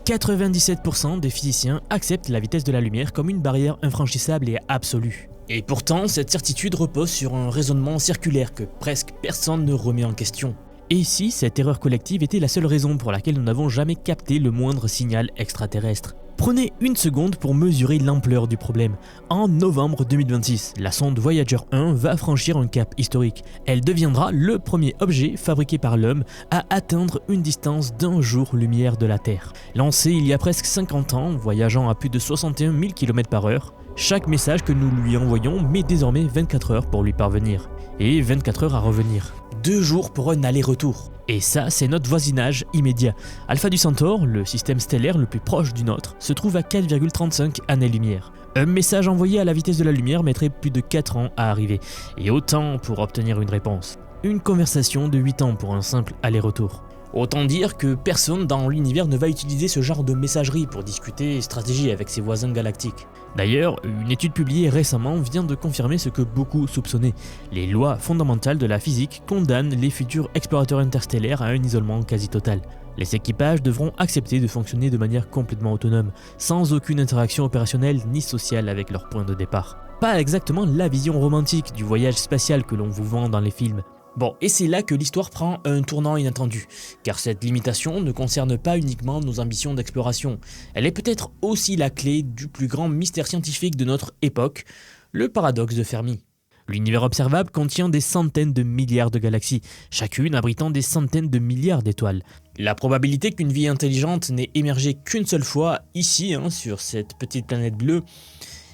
97% des physiciens acceptent la vitesse de la lumière comme une barrière infranchissable et absolue. Et pourtant, cette certitude repose sur un raisonnement circulaire que presque personne ne remet en question. Et si cette erreur collective était la seule raison pour laquelle nous n'avons jamais capté le moindre signal extraterrestre? Prenez une seconde pour mesurer l'ampleur du problème. En novembre 2026, la sonde Voyager 1 va franchir un cap historique. Elle deviendra le premier objet fabriqué par l'homme à atteindre une distance d'un jour-lumière de la Terre. Lancée il y a presque 50 ans, voyageant à plus de 61 000 km/h, chaque message que nous lui envoyons met désormais 24 heures pour lui parvenir. Et 24 heures à revenir. 2 jours pour un aller-retour. Et ça, c'est notre voisinage immédiat. Alpha du Centaure, le système stellaire le plus proche du nôtre, se trouve à 4,35 années-lumière. Un message envoyé à la vitesse de la lumière mettrait plus de 4 ans à arriver, et autant pour obtenir une réponse. Une conversation de 8 ans pour un simple aller-retour. Autant dire que personne dans l'univers ne va utiliser ce genre de messagerie pour discuter stratégie avec ses voisins galactiques. D'ailleurs, une étude publiée récemment vient de confirmer ce que beaucoup soupçonnaient. Les lois fondamentales de la physique condamnent les futurs explorateurs interstellaires à un isolement quasi total. Les équipages devront accepter de fonctionner de manière complètement autonome, sans aucune interaction opérationnelle ni sociale avec leur point de départ. Pas exactement la vision romantique du voyage spatial que l'on vous vend dans les films. Bon, et c'est là que l'histoire prend un tournant inattendu, car cette limitation ne concerne pas uniquement nos ambitions d'exploration, elle est peut-être aussi la clé du plus grand mystère scientifique de notre époque, le paradoxe de Fermi. L'univers observable contient des centaines de milliards de galaxies, chacune abritant des centaines de milliards d'étoiles. La probabilité qu'une vie intelligente n'ait émergé qu'une seule fois ici, sur cette petite planète bleue,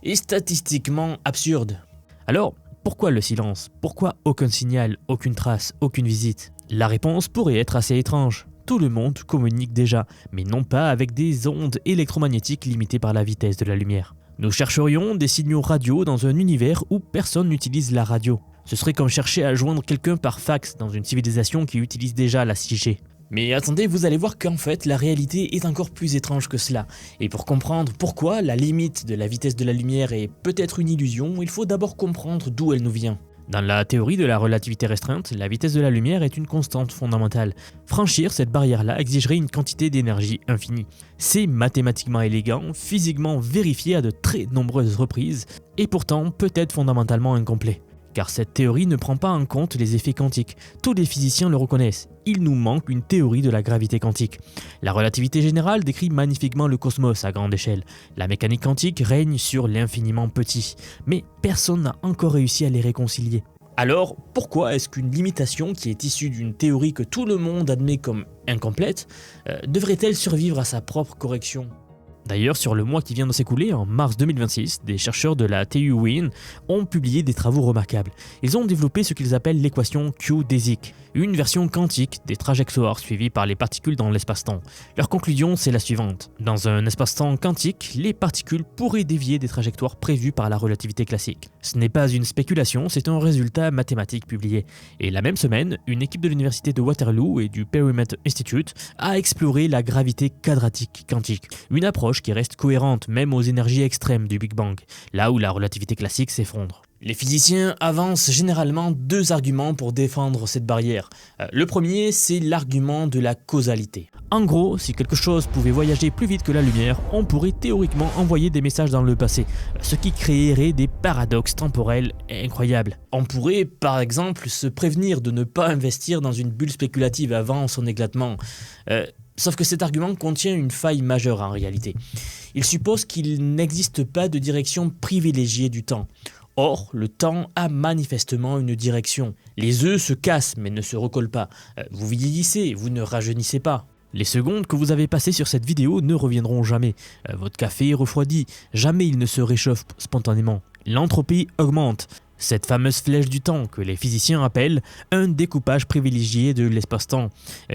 est statistiquement absurde. Alors, pourquoi le silence? Pourquoi aucun signal, aucune trace, aucune visite? La réponse pourrait être assez étrange. Tout le monde communique déjà, mais non pas avec des ondes électromagnétiques limitées par la vitesse de la lumière. Nous chercherions des signaux radio dans un univers où personne n'utilise la radio. Ce serait comme chercher à joindre quelqu'un par fax dans une civilisation qui utilise déjà la 6G. Mais attendez, vous allez voir qu'en fait, la réalité est encore plus étrange que cela. Et pour comprendre pourquoi la limite de la vitesse de la lumière est peut-être une illusion, il faut d'abord comprendre d'où elle nous vient. Dans la théorie de la relativité restreinte, la vitesse de la lumière est une constante fondamentale. Franchir cette barrière-là exigerait une quantité d'énergie infinie. C'est mathématiquement élégant, physiquement vérifié à de très nombreuses reprises, et pourtant peut-être fondamentalement incomplet. Car cette théorie ne prend pas en compte les effets quantiques. Tous les physiciens le reconnaissent. Il nous manque une théorie de la gravité quantique. La relativité générale décrit magnifiquement le cosmos à grande échelle. La mécanique quantique règne sur l'infiniment petit. Mais personne n'a encore réussi à les réconcilier. Alors, pourquoi est-ce qu'une limitation qui est issue d'une théorie que tout le monde admet comme incomplète, devrait-elle survivre à sa propre correction ? D'ailleurs, sur le mois qui vient de s'écouler, en mars 2026, des chercheurs de la TU Wien ont publié des travaux remarquables. Ils ont développé ce qu'ils appellent l'équation Q-désique, une version quantique des trajectoires suivies par les particules dans l'espace-temps. Leur conclusion, c'est la suivante. Dans un espace-temps quantique, les particules pourraient dévier des trajectoires prévues par la relativité classique. Ce n'est pas une spéculation, c'est un résultat mathématique publié. Et la même semaine, une équipe de l'université de Waterloo et du Perimeter Institute a exploré la gravité quadratique quantique, une approche qui reste cohérente même aux énergies extrêmes du Big Bang, là où la relativité classique s'effondre. Les physiciens avancent généralement 2 arguments pour défendre cette barrière. Le premier, c'est l'argument de la causalité. En gros, si quelque chose pouvait voyager plus vite que la lumière, on pourrait théoriquement envoyer des messages dans le passé, ce qui créerait des paradoxes temporels incroyables. On pourrait, par exemple, se prévenir de ne pas investir dans une bulle spéculative avant son éclatement. Sauf que cet argument contient une faille majeure en réalité. Il suppose qu'il n'existe pas de direction privilégiée du temps. Or, le temps a manifestement une direction. Les œufs se cassent mais ne se recollent pas. Vous vieillissez, vous ne rajeunissez pas. Les secondes que vous avez passées sur cette vidéo ne reviendront jamais. Votre café refroidit, jamais il ne se réchauffe spontanément. L'entropie augmente. Cette fameuse flèche du temps que les physiciens appellent un découpage privilégié de l'espace-temps,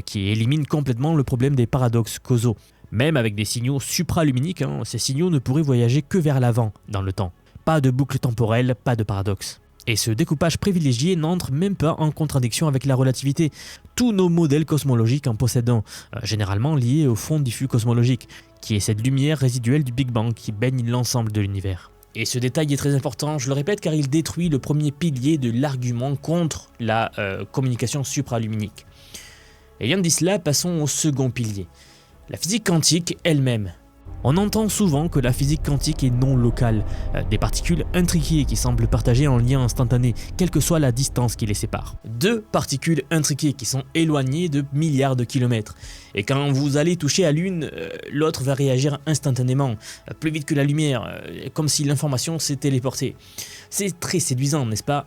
qui élimine complètement le problème des paradoxes causaux. Même avec des signaux supraluminiques, ces signaux ne pourraient voyager que vers l'avant dans le temps. Pas de boucle temporelle, pas de paradoxe. Et ce découpage privilégié n'entre même pas en contradiction avec la relativité. Tous nos modèles cosmologiques en possèdent un, généralement lié au fond diffus cosmologique, qui est cette lumière résiduelle du Big Bang qui baigne l'ensemble de l'univers. Et ce détail est très important, je le répète, car il détruit le premier pilier de l'argument contre la communication supraluminique. Ayant dit cela, passons au second pilier. La physique quantique elle-même. On entend souvent que la physique quantique est non locale, des particules intriquées qui semblent partager un lien instantané, quelle que soit la distance qui les sépare. Deux particules intriquées qui sont éloignées de milliards de kilomètres. Et quand vous allez toucher à l'une, l'autre va réagir instantanément, plus vite que la lumière, comme si l'information s'est téléportée. C'est très séduisant, n'est-ce pas ?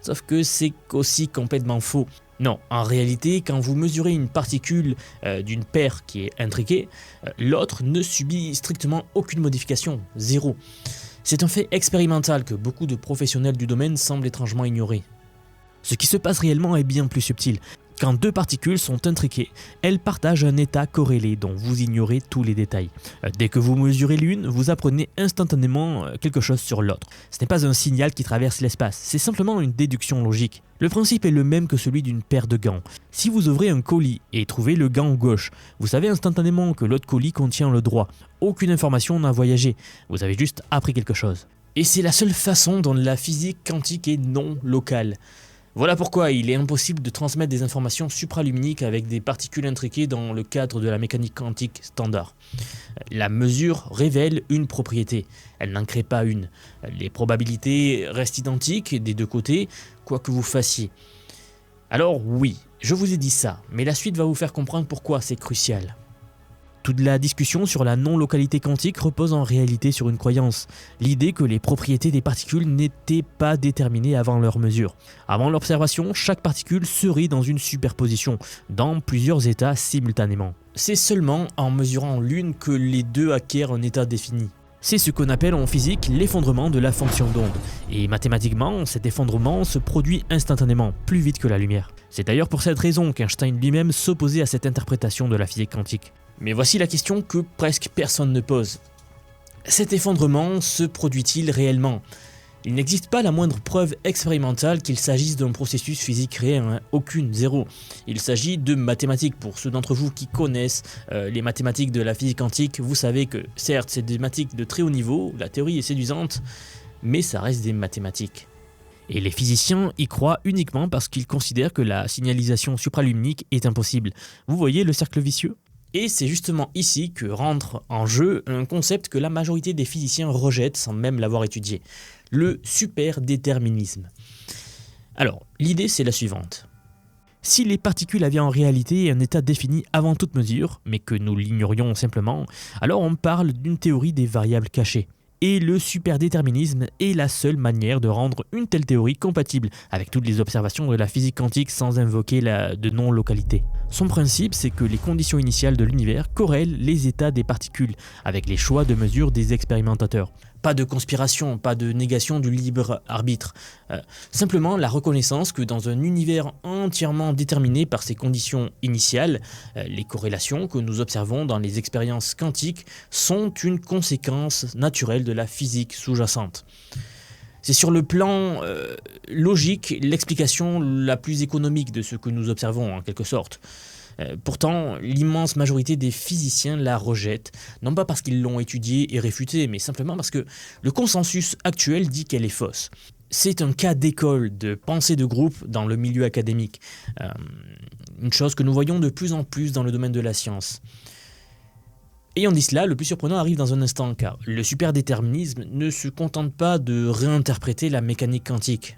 Sauf que c'est aussi complètement faux. Non, en réalité, quand vous mesurez une particule d'une paire qui est intriquée, l'autre ne subit strictement aucune modification, zéro. C'est un fait expérimental que beaucoup de professionnels du domaine semblent étrangement ignorer. Ce qui se passe réellement est bien plus subtil. Quand deux particules sont intriquées, elles partagent un état corrélé dont vous ignorez tous les détails. Dès que vous mesurez l'une, vous apprenez instantanément quelque chose sur l'autre. Ce n'est pas un signal qui traverse l'espace, c'est simplement une déduction logique. Le principe est le même que celui d'une paire de gants. Si vous ouvrez un colis et trouvez le gant gauche, vous savez instantanément que l'autre colis contient le droit. Aucune information n'a voyagé, vous avez juste appris quelque chose. Et c'est la seule façon dont la physique quantique est non locale. Voilà pourquoi il est impossible de transmettre des informations supraluminiques avec des particules intriquées dans le cadre de la mécanique quantique standard. La mesure révèle une propriété, elle n'en crée pas une. Les probabilités restent identiques des deux côtés, quoi que vous fassiez. Alors oui, je vous ai dit ça, mais la suite va vous faire comprendre pourquoi c'est crucial. Toute la discussion sur la non-localité quantique repose en réalité sur une croyance, l'idée que les propriétés des particules n'étaient pas déterminées avant leur mesure. Avant l'observation, chaque particule serait dans une superposition, dans plusieurs états simultanément. C'est seulement en mesurant l'une que les deux acquièrent un état défini. C'est ce qu'on appelle en physique l'effondrement de la fonction d'onde. Et mathématiquement, cet effondrement se produit instantanément, plus vite que la lumière. C'est d'ailleurs pour cette raison qu'Einstein lui-même s'opposait à cette interprétation de la physique quantique. Mais voici la question que presque personne ne pose. Cet effondrement se produit-il réellement ? Il n'existe pas la moindre preuve expérimentale qu'il s'agisse d'un processus physique réel, aucune, zéro. Il s'agit de mathématiques. Pour ceux d'entre vous qui connaissent les mathématiques de la physique quantique, vous savez que certes c'est des mathématiques de très haut niveau, la théorie est séduisante, mais ça reste des mathématiques. Et les physiciens y croient uniquement parce qu'ils considèrent que la signalisation supraluminique est impossible. Vous voyez le cercle vicieux ? Et c'est justement ici que rentre en jeu un concept que la majorité des physiciens rejettent sans même l'avoir étudié, le superdéterminisme. Alors, l'idée c'est la suivante. Si les particules avaient en réalité un état défini avant toute mesure, mais que nous l'ignorions simplement, alors on parle d'une théorie des variables cachées. Et le superdéterminisme est la seule manière de rendre une telle théorie compatible avec toutes les observations de la physique quantique sans invoquer de non-localité. Son principe, c'est que les conditions initiales de l'univers corrèlent les états des particules avec les choix de mesure des expérimentateurs. Pas de conspiration, pas de négation du libre arbitre. Simplement la reconnaissance que dans un univers entièrement déterminé par ces conditions initiales, les corrélations que nous observons dans les expériences quantiques sont une conséquence naturelle de la physique sous-jacente. C'est sur le plan logique l'explication la plus économique de ce que nous observons en quelque sorte. Pourtant, l'immense majorité des physiciens la rejettent, non pas parce qu'ils l'ont étudiée et réfutée, mais simplement parce que le consensus actuel dit qu'elle est fausse. C'est un cas d'école, de pensée de groupe dans le milieu académique, une chose que nous voyons de plus en plus dans le domaine de la science. Ayant dit cela, le plus surprenant arrive dans un instant, car le superdéterminisme ne se contente pas de réinterpréter la mécanique quantique.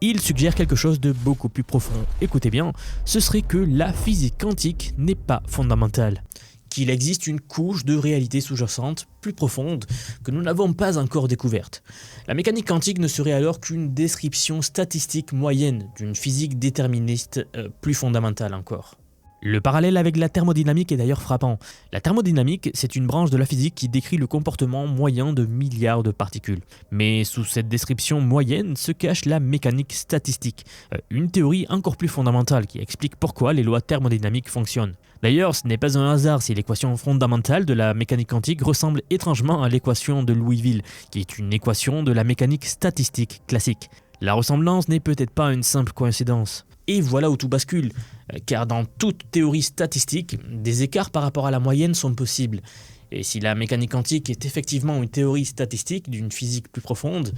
Il suggère quelque chose de beaucoup plus profond. Écoutez bien, ce serait que la physique quantique n'est pas fondamentale. Qu'il existe une couche de réalité sous-jacente plus profonde que nous n'avons pas encore découverte. La mécanique quantique ne serait alors qu'une description statistique moyenne d'une physique déterministe plus fondamentale encore. Le parallèle avec la thermodynamique est d'ailleurs frappant. La thermodynamique, c'est une branche de la physique qui décrit le comportement moyen de milliards de particules. Mais sous cette description moyenne se cache la mécanique statistique, une théorie encore plus fondamentale qui explique pourquoi les lois thermodynamiques fonctionnent. D'ailleurs, ce n'est pas un hasard si l'équation fondamentale de la mécanique quantique ressemble étrangement à l'équation de Liouville, qui est une équation de la mécanique statistique classique. La ressemblance n'est peut-être pas une simple coïncidence. Et voilà où tout bascule, car dans toute théorie statistique, des écarts par rapport à la moyenne sont possibles. Et si la mécanique quantique est effectivement une théorie statistique d'une physique plus profonde,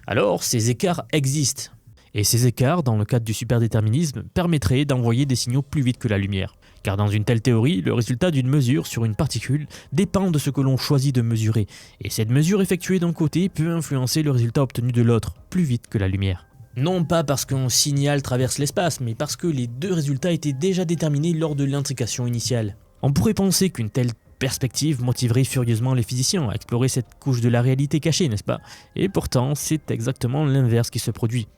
alors ces écarts existent. Et ces écarts, dans le cadre du superdéterminisme, permettraient d'envoyer des signaux plus vite que la lumière. Car dans une telle théorie, le résultat d'une mesure sur une particule dépend de ce que l'on choisit de mesurer, et cette mesure effectuée d'un côté peut influencer le résultat obtenu de l'autre, plus vite que la lumière. Non pas parce qu'un signal traverse l'espace, mais parce que les deux résultats étaient déjà déterminés lors de l'intrication initiale. On pourrait penser qu'une telle perspective motiverait furieusement les physiciens à explorer cette couche de la réalité cachée, n'est-ce pas? Et pourtant, c'est exactement l'inverse qui se produit.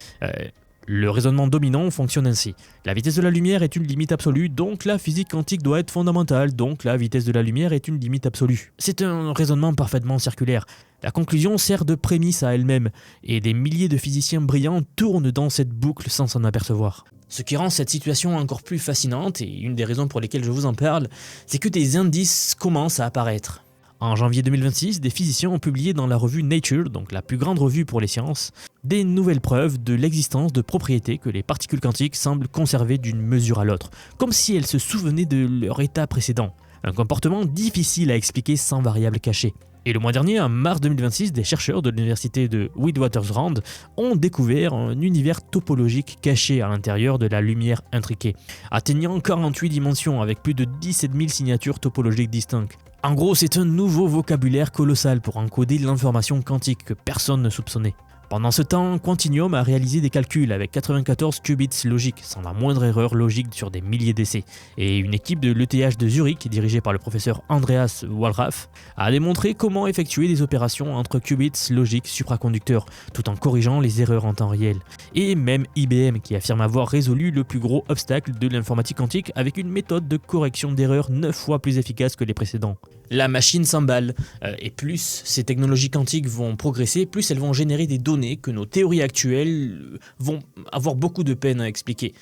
Le raisonnement dominant fonctionne ainsi. La vitesse de la lumière est une limite absolue, donc la physique quantique doit être fondamentale, donc la vitesse de la lumière est une limite absolue. C'est un raisonnement parfaitement circulaire. La conclusion sert de prémisse à elle-même, et des milliers de physiciens brillants tournent dans cette boucle sans s'en apercevoir. Ce qui rend cette situation encore plus fascinante, et une des raisons pour lesquelles je vous en parle, c'est que des indices commencent à apparaître. En janvier 2026, des physiciens ont publié dans la revue Nature, donc la plus grande revue pour les sciences, des nouvelles preuves de l'existence de propriétés que les particules quantiques semblent conserver d'une mesure à l'autre, comme si elles se souvenaient de leur état précédent. Un comportement difficile à expliquer sans variable cachée. Et le mois dernier, en mars 2026, des chercheurs de l'université de Witwatersrand ont découvert un univers topologique caché à l'intérieur de la lumière intriquée, atteignant 48 dimensions avec plus de 17 000 signatures topologiques distinctes. En gros, c'est un nouveau vocabulaire colossal pour encoder l'information quantique que personne ne soupçonnait. Pendant ce temps, Quantinuum a réalisé des calculs avec 94 qubits logiques, sans la moindre erreur logique sur des milliers d'essais. Et une équipe de l'ETH de Zurich, dirigée par le professeur Andreas Wallraff, a démontré comment effectuer des opérations entre qubits logiques supraconducteurs, tout en corrigeant les erreurs en temps réel. Et même IBM, qui affirme avoir résolu le plus gros obstacle de l'informatique quantique avec une méthode de correction d'erreurs 9 fois plus efficace que les précédents. La machine s'emballe, et plus ces technologies quantiques vont progresser, plus elles vont générer des données que nos théories actuelles vont avoir beaucoup de peine à expliquer.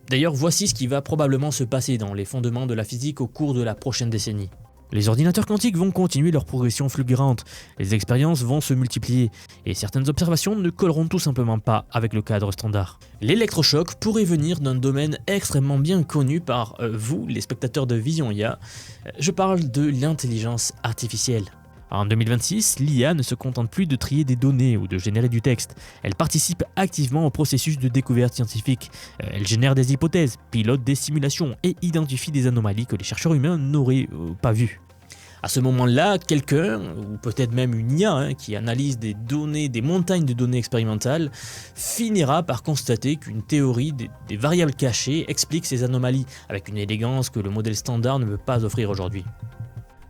D'ailleurs, voici ce qui va probablement se passer dans les fondements de la physique au cours de la prochaine décennie. Les ordinateurs quantiques vont continuer leur progression fulgurante, les expériences vont se multiplier, et certaines observations ne colleront tout simplement pas avec le cadre standard. L'électrochoc pourrait venir d'un domaine extrêmement bien connu par vous, les spectateurs de Vision IA. Je parle de l'intelligence artificielle. En 2026, l'IA ne se contente plus de trier des données ou de générer du texte. Elle participe activement au processus de découverte scientifique. Elle génère des hypothèses, pilote des simulations et identifie des anomalies que les chercheurs humains n'auraient pas vues. À ce moment-là, quelqu'un, ou peut-être même une IA qui analyse des données, des montagnes de données expérimentales, finira par constater qu'une théorie des variables cachées explique ces anomalies avec une élégance que le modèle standard ne peut pas offrir aujourd'hui.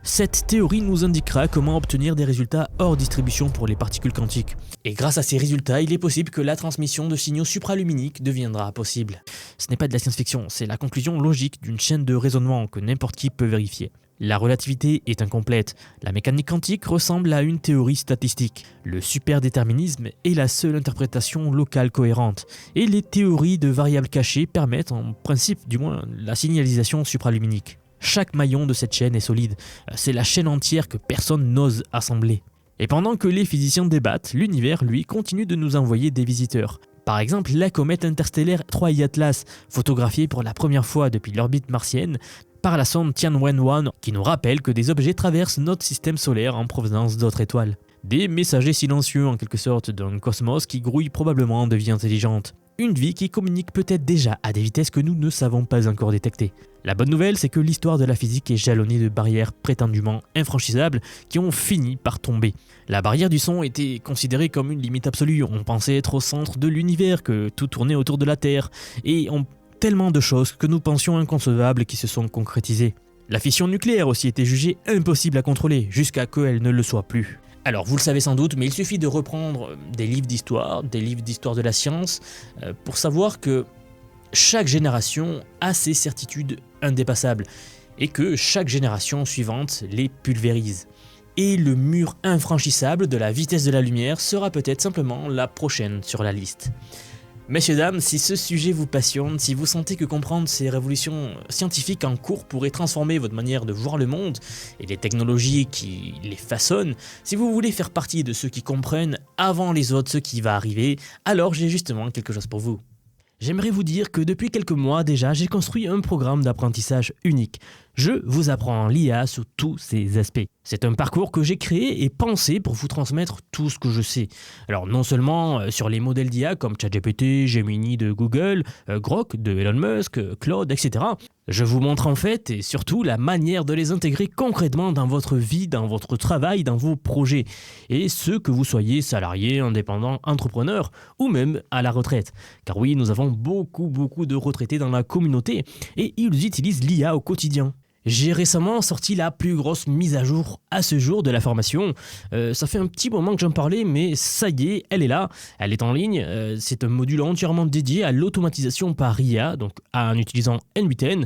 Cette théorie nous indiquera comment obtenir des résultats hors distribution pour les particules quantiques. Et grâce à ces résultats, il est possible que la transmission de signaux supraluminiques deviendra possible. Ce n'est pas de la science-fiction, c'est la conclusion logique d'une chaîne de raisonnement que n'importe qui peut vérifier. La relativité est incomplète, la mécanique quantique ressemble à une théorie statistique, le superdéterminisme est la seule interprétation locale cohérente, et les théories de variables cachées permettent, en principe du moins, la signalisation supraluminique. Chaque maillon de cette chaîne est solide, c'est la chaîne entière que personne n'ose assembler. Et pendant que les physiciens débattent, l'univers, lui, continue de nous envoyer des visiteurs. Par exemple, la comète interstellaire 3I Atlas, photographiée pour la première fois depuis l'orbite martienne, par la sonde Tianwen-1, qui nous rappelle que des objets traversent notre système solaire en provenance d'autres étoiles. Des messagers silencieux en quelque sorte d'un cosmos qui grouille probablement de vie intelligente. Une vie qui communique peut-être déjà à des vitesses que nous ne savons pas encore détecter. La bonne nouvelle, c'est que l'histoire de la physique est jalonnée de barrières prétendument infranchissables qui ont fini par tomber. La barrière du son était considérée comme une limite absolue, on pensait être au centre de l'univers, que tout tournait autour de la Terre, et tellement de choses que nous pensions inconcevables qui se sont concrétisées. La fission nucléaire aussi était jugée impossible à contrôler, jusqu'à ce qu'elle ne le soit plus. Alors vous le savez sans doute, mais il suffit de reprendre des livres d'histoire de la science, pour savoir que chaque génération a ses certitudes indépassables, et que chaque génération suivante les pulvérise. Et le mur infranchissable de la vitesse de la lumière sera peut-être simplement la prochaine sur la liste. Messieurs, dames, si ce sujet vous passionne, si vous sentez que comprendre ces révolutions scientifiques en cours pourrait transformer votre manière de voir le monde et les technologies qui les façonnent, si vous voulez faire partie de ceux qui comprennent avant les autres ce qui va arriver, alors j'ai justement quelque chose pour vous. J'aimerais vous dire que depuis quelques mois déjà, j'ai construit un programme d'apprentissage unique. Je vous apprends l'IA sous tous ses aspects. C'est un parcours que j'ai créé et pensé pour vous transmettre tout ce que je sais. Alors non seulement sur les modèles d'IA comme ChatGPT, Gemini de Google, Grok de Elon Musk, Claude, etc. Je vous montre en fait et surtout la manière de les intégrer concrètement dans votre vie, dans votre travail, dans vos projets. Et ce que vous soyez salarié, indépendant, entrepreneur ou même à la retraite. Car oui, nous avons beaucoup de retraités dans la communauté et ils utilisent l'IA au quotidien. J'ai récemment sorti la plus grosse mise à jour à ce jour de la formation. Ça fait un petit moment que j'en parlais, mais ça y est, elle est là, elle est en ligne. C'est un module entièrement dédié à l'automatisation par IA, donc en utilisant N8N.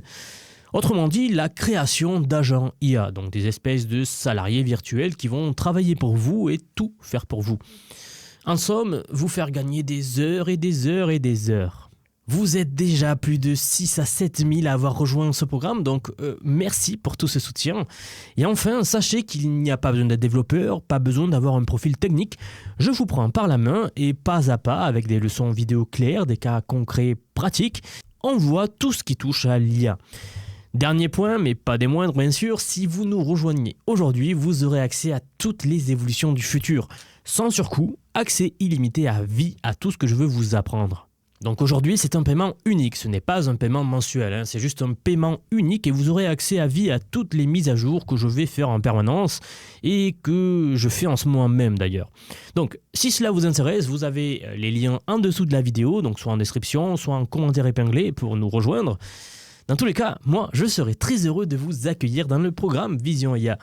Autrement dit, la création d'agents IA, donc des espèces de salariés virtuels qui vont travailler pour vous et tout faire pour vous. En somme, vous faire gagner des heures et des heures et des heures. Vous êtes déjà plus de 6 à 7 000 à avoir rejoint ce programme, donc merci pour tout ce soutien. Et enfin, sachez qu'il n'y a pas besoin d'être développeur, pas besoin d'avoir un profil technique. Je vous prends par la main et pas à pas, avec des leçons vidéo claires, des cas concrets pratiques, on voit tout ce qui touche à l'IA. Dernier point, mais pas des moindres bien sûr, si vous nous rejoignez aujourd'hui, vous aurez accès à toutes les évolutions du futur. Sans surcoût, accès illimité à vie à tout ce que je veux vous apprendre. Donc aujourd'hui, c'est un paiement unique, ce n'est pas un paiement mensuel, c'est juste un paiement unique et vous aurez accès à vie à toutes les mises à jour que je vais faire en permanence et que je fais en ce moment même d'ailleurs. Donc si cela vous intéresse, vous avez les liens en dessous de la vidéo, donc soit en description, soit en commentaire épinglé pour nous rejoindre. Dans tous les cas, moi, je serai très heureux de vous accueillir dans le programme Vision IA.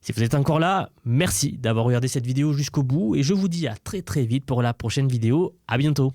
Si vous êtes encore là, merci d'avoir regardé cette vidéo jusqu'au bout et je vous dis à très vite pour la prochaine vidéo. À bientôt.